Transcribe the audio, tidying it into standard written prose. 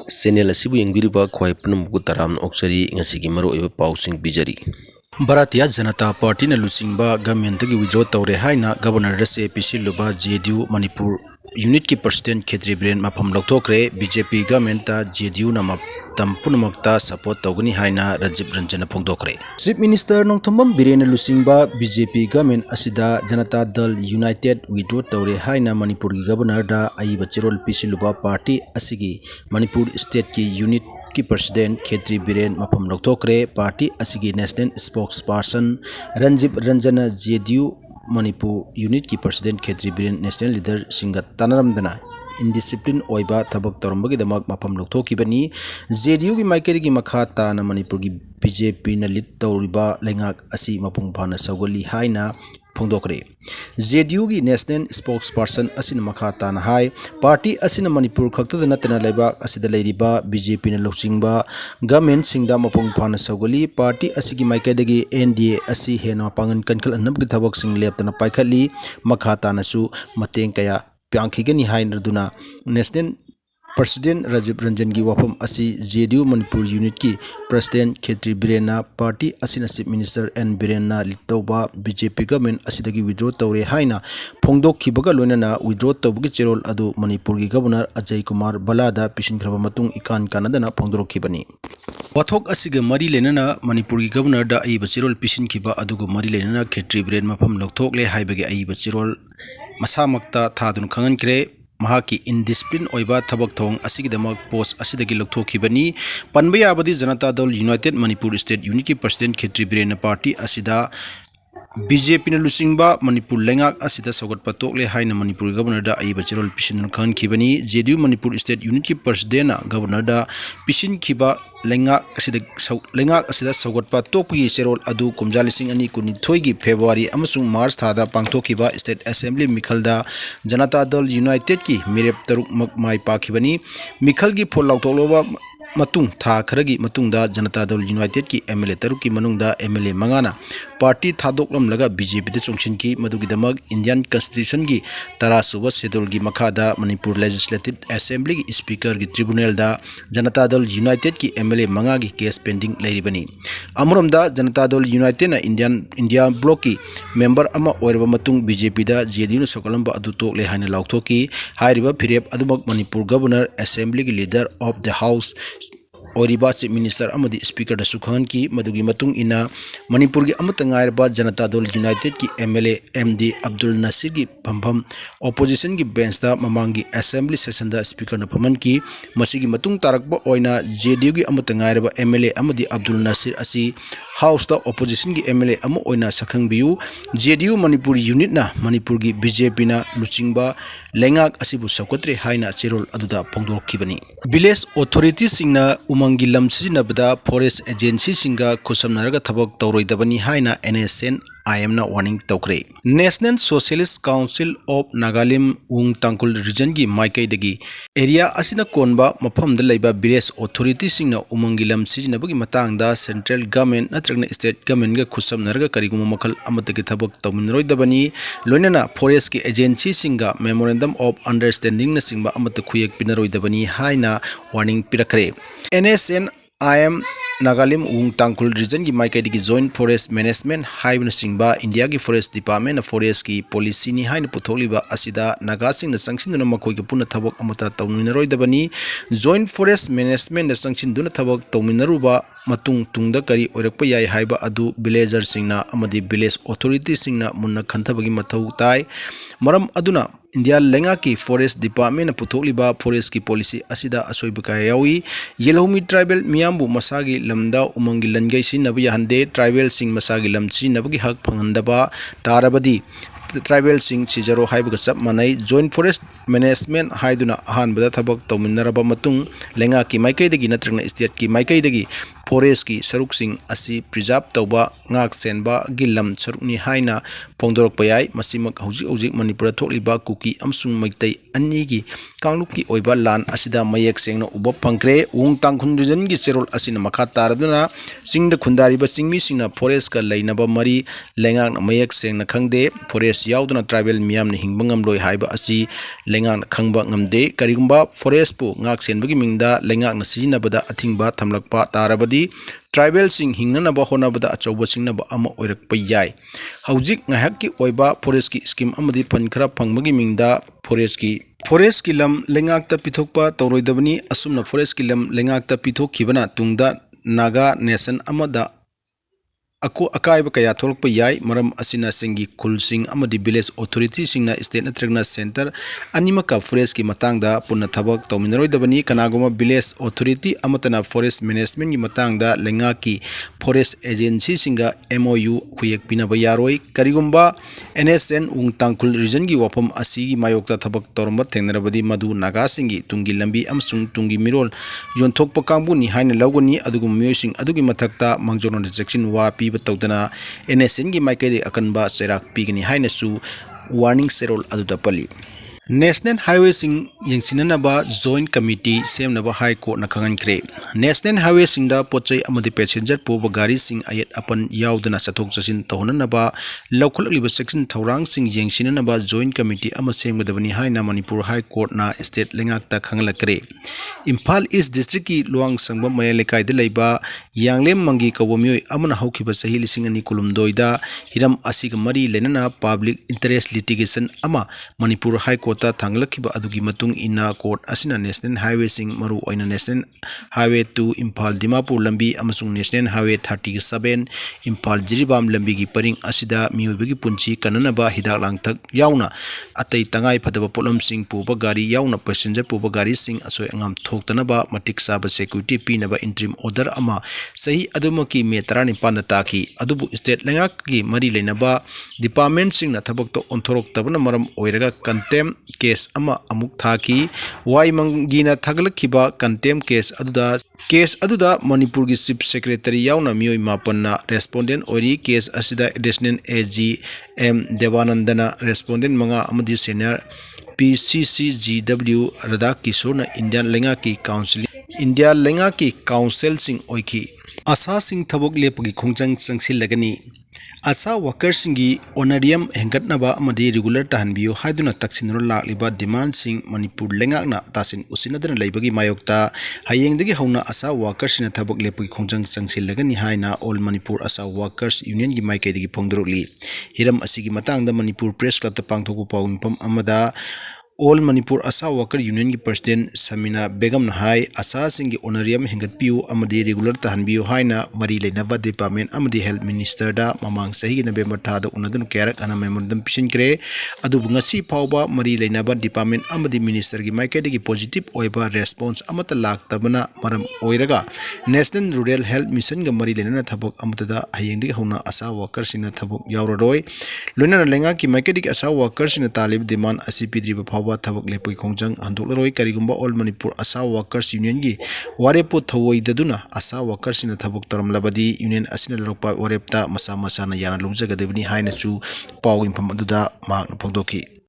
Channel asibu yengbiriba khwai punamku taram oksari ngasigi maroiba pausing bijari. Bharatiya Janata Party na lusingba government gi withdraw tawre haina governor rase pisiluba JDU Manipur unit ki president Khetri Biren mafam lokthokre BJP government ta JDU na tampunamakta support tawgani haina Rajiv Ranjana phongdokre. Chief Minister Nongthombam Biren lusingba BJP government asida Janata Dal United withdraw tawre haina Manipur gi governor da aiba chirol pisiluba party asigi Manipur state ki unit की president Khetri Biren मफम लौथोक्रे party असगी national spokesperson Ranjeev Ranjan JDU Manipur unit की president Khetri Biren national leader Singh तानरमदना indiscipline ओइबा थबक तौरमबगीदमक मफम लौथोकिबनी जेडीयू की माइकेरी की मखा ताना मणिपुर की बीजेपी न लीड तौरिबा लेंगाक असि मपुंग फाना सौगली हाइना फोंदोकरे जेडीयू की नेशनल स्पोक्सपर्सन असिन मखा ताना हाई पार्टी असिन मणिपुर खक्तद नतना लेबाक असिदा लेरिबा बीजेपी न लौचिंगबा गवर्नमेंट सिंगदा मपुंग फाना सौगली पार्टी असिगी माइकेदगी एनडीए असि हेना पांगन कनखल अनबगी थबक सिंग लेपतना पाइखली मखा तानासु मतेंग कया प्यांखिगनी हाइनरदुना नेशनल प्रेसिडेंट राजीव रंजन की वफम असी जेडीयू मणिपुर यूनिट की प्रेसिडेंट खेत्री बिरेना पार्टी असिना चीफ मिनिस्टर एन बिरेना लिटौबा बीजेपी गवर्नमेंट असिदगी विड्रॉ तौरे हाइना फोंदोखिबगा लोइनना विड्रॉ तौबगी चेरोल अदु मणिपुर की गवर्नर अजय कुमार बलादा पिसिनख्रबा मतुंग इकान कानदना फोंदोरखिबनी वाथोक असिग मरी लेनना मणिपुर की गवर्नर दा अइबा चेरोल पिसिनखिबा अदुगु मरी लेनना खेत्री बिरेन मफम लौथोकले हाइबगे अइबा चेरोल मसामक्ता थादुन खंगनख्रे महाकी इनडिसिप्लिन ओइबा थबक थोंग असिगिदमक पोस्ट असिदगी लौथोखिबनी पनबा याबदी Janata Dal United Manipur state unit की president Khetri villain party असिदा BJP न लुसिंगबा मणिपुर लेंगाक असिदा सौगत पतोकले हाइना मणिपुर गवर्नर दा अइबा चेरोल पिसिन खनखिबनी जेडीयू मणिपुर स्टेट यूनिट की प्रेसिडेंट गवर्नर दा पिसिन खिबा लेंगाक असिदा सौगत पतोकगी चेरोल अदु कुमजा लिसिंग अनि कुनिथोई की फेब्रुआरी अमसुंग मार्च थादा पांगथोखिबा state assembly मिखलदा Janata Dal United की मिरेप तरुक मक माइ पाखिबनी मिखल की फोल लाउथोलोबा मतुंग था खरगी मतुंगदा जनता दल यूनाइटेड की एमएलए तरुक की मनुंगदा एमएलए मंगाना पार्टी थादोकलम लगा बीजेपी दे चोंगसिन की मदुगिदमक इंडियन कॉन्स्टिट्यूशन की 13 शेड्यूल की मखादा मणिपुर लेजिस्लेटिव असेंबली की स्पीकर की ट्रिब्यूनल दा जनता दल यूनाइटेड की एमएलए मंगा की case pending लेरिबनी अमरमदा Janata Dal United ना इंडिया ब्लॉक की मेंबर अमा ओइरबा मतुंग बीजेपी दा जेडीयू न सोकलंबा अदु तोकले हाइना लाउथोकी हाइरिबा फिरेप अदुमक मणिपुर गवर्नर असेंबली की लीडर ऑफ द हाउस ओरिबा चीफ मिनिस्टर अमदी स्पीकर द सुखन की मदुगी मतुंग इना मणिपुर की अमतंगायरबा जनता दल यूनाइटेड की एमएलए एमडी अब्दुल नसीर की फंफम ओपोजिशन की बेंच दा ममांगी असेंबली सेशन दा स्पीकर न फमन की मसीगी मतुंग तारकबा ओइना जेडीयू की अमतंगायरबा एमएलए अमदी अब्दुल नसीर असी हाउस दा ओपोजिशन की एमएलए अम ओइना सखंगबियु जेडीयू मणिपुर यूनिट ना मणिपुर की बीजेपी ना लुचिंगबा लेंगाक असिबु सौकत्रे हाइना चेरोल अदुदा फोंदोरखिबनी विलेज ऑथोरिटी सिंगना उमंगी लम सिजनबदा फॉरेस्ट एजेंसी सिंगा खुसमनरगा थबक तौरोइदबनी हाइना एनएसएन आईएम ना वार्निंग तौकरे national socialist council of Nagaland उंग तांकुल रीजन की माइकैदगी एरिया असिना कोनबा मफम द लैबा विलेज ऑथोरिटी सिंगना उमंगी लम सिजनबगी मतांगदा सेंट्रल गवर्नमेंट नत्रगना स्टेट गवर्नमेंट गा खुसमनरगा करिगुम मखल अमतगी थबक तौमिनरोइदबनी लोइनना फॉरेस्ट की एजेंसी सिंगा मेमोरेंडम ऑफ अंडरस्टैंडिंग न सिंगबा अमत खुयक पिनरोइदबनी हाइना वार्निंग पिरखरे एनएसएन आईएम नागालैंड उंग तांकुल रीजन की माइकैदी की जॉइंट फॉरेस्ट मैनेजमेंट हाइबन सिंगबा इंडिया की फॉरेस्ट डिपार्टमेंट फॉरेस्ट की पॉलिसी नि हाइन पुथोलिबा असिदा नागासिंग न संगसिन मखोय के पुन थबक अमता तौमिनरोइदबनी जॉइंट फॉरेस्ट मैनेजमेंट न संगसिन दुन थबक तौमिनरुबा मतुंग तुंगदा करी ओरकप याय हाइबा अदु विलेजर सिंगना अमदी विलेज ऑथोरिटी सिंगना मुन्ना खंथबगी मथौ ताई मरम अदुना इंडिया लेंगा की फॉरेस्ट डिपार्टमेंट पुथोलिबा फॉरेस्ट की पॉलिसी असिदा असोइब का यावी येलोमी ट्राइबल मियामबु मसागी लमदा उमंगी लनगै सिनब याहंदे ट्राइबल सिंग मसागी लम सिनबगी हक फंगंदबा तारबदी ट्राइबल सिंग सिजरो हाइबग सब मानै जॉइंट फॉरेस्ट मैनेजमेंट हाइदुना अहानबदा थबक तौमिनरबा मतुंग लेंगा की माइकैदगी नत्रगना स्टेट की माइकैदगी forest ki saruk asi preserve tauba ngak senba gi lam sarukni haina pongdorok payai masimak hujik manipura thokliba kuki amsung maitai ani gi kanglup ki oiba lan asida mayek sengna uba pangkre ung tangkhun region gi cherol asina makha taraduna singda khundariba singmi singna forest ka leinaba mari lengak mayek sengna khangde forest yauduna tribal miyam na hingbangam loi haiba asi lengak khangba ngamde karigumba forest pu ngak senbagi mingda lengak na sijinabada athingba thamlakpa tarabadi tribal sing hingnanaba honabada achauba singnaba ama oirakpa yai haujik ngahak ki oiba forest ki scheme amadi fan khara phangmagi mingda forest ki lam lengak ta pithokpa toroidabani asumna forest ki lam lengak ta pithokhibana tungda naga nation amada akaiba kaya tholakpa yai maram asina singi khulsing amadi village authority singna state natragna center animaka forest ki matangda punna thabak tawminaroidabani kanagoma village authority amatana forest management ki matangda lengaki forest agency singa MOU khuyek pinaba yaroi karigumba NSN ung tangkul region gi wapam asigi mayokta thabak toramba thengnarabadi madu naga singi tungi lambi amsung tungi mirol yonthokpa kangbu ni haina lawgani adugum myoising adugi mathakta mangjono rejection wa pi tawdana NSN gi maikade akanba serak pigani hainasu warning serol aduda pali National Highway sing yengsinanaba joint committee semnaba high court na khangankre National Highway singda pochai amadi passenger poba gari sing ayat apan yaudana sathok chasin tawhanaba laukholiba section thaurang sing yengsinanaba joint committee ama semgadabani haina Manipur High Court na state lengakta khanglakre Imphal East District ki luang sangba mayalekai de leiba yanglem mangi kawomyoi amana haukiba sahi lising ani kulumdoida hiram asiga mari lenana public interest litigation ama Manipur High Court ta thanglakhiba adugi matung ina court asina National Highway sing maru oina National Highway 2 Imphal Dimapur lambi amasung National Highway 37 Imphal Jiribam lambi gi paring asida miyobagi punchi kananaba hidak langthak yauna atai tangai phadaba polom sing puba gari yauna passenger puba gari sing asoi angam thoktanaba matik saba security pinaba interim order ama sahi adumaki me 19 taki adubu state lengak gi mari leinaba department sing na thabak to onthorok tabana maram oiraga contempt case ama amuk thaki wai mangina thaglakhiba contempt case aduda Manipur gi chief secretary yauna miyoi mapanna respondent ori case asida additional AG M Devanandana respondent manga amadi senior PCCGW Radha Kishore India Lenga ki council sing oiki asa sing thabok lepagi khongjang changsil lagani asa workers singi honorarium hengatnaba amadi regular tahanbiyo haiduna taksinro lakliba demand sing Manipur lengakna tasin usinadana leibagi mayokta hayengdagi hauna asa workers sina thabok lepagi khongjang changsil lagani haina all Manipur asa workers union gi maikaidagi phongdorokli hiram asigi matangda Manipur press club ta pangthoku pawinpam amada All Manipur Asa Worker Union ki President Samina Begum Hai Asa Singi Honorarium Hengat Piu Amadi regular tahanbiu haina mari leinaba department amadi health minister da mamang sahi November thada unadun kerak ana memorandum pisin kre adu ngasi phawba mari leinaba department amadi minister gi maikadegi positive oiba response amata laktabana maram oiraga National Rural Health Mission ga mari leina thabok amatada hayengdi hauna asa worker sina thabok yauraroi loina lenga ki maikadegi asa worker sina talib demand asipidri ba thabak lepoi khongjang handoklaroi karigumba all Manipur asa workers union gi warepo thawoi daduna asa workers ina thabak taramlabadi union asina lorokpa warepta masa na yana lungjagadebni haina chu pawin pham aduda mak phongdoki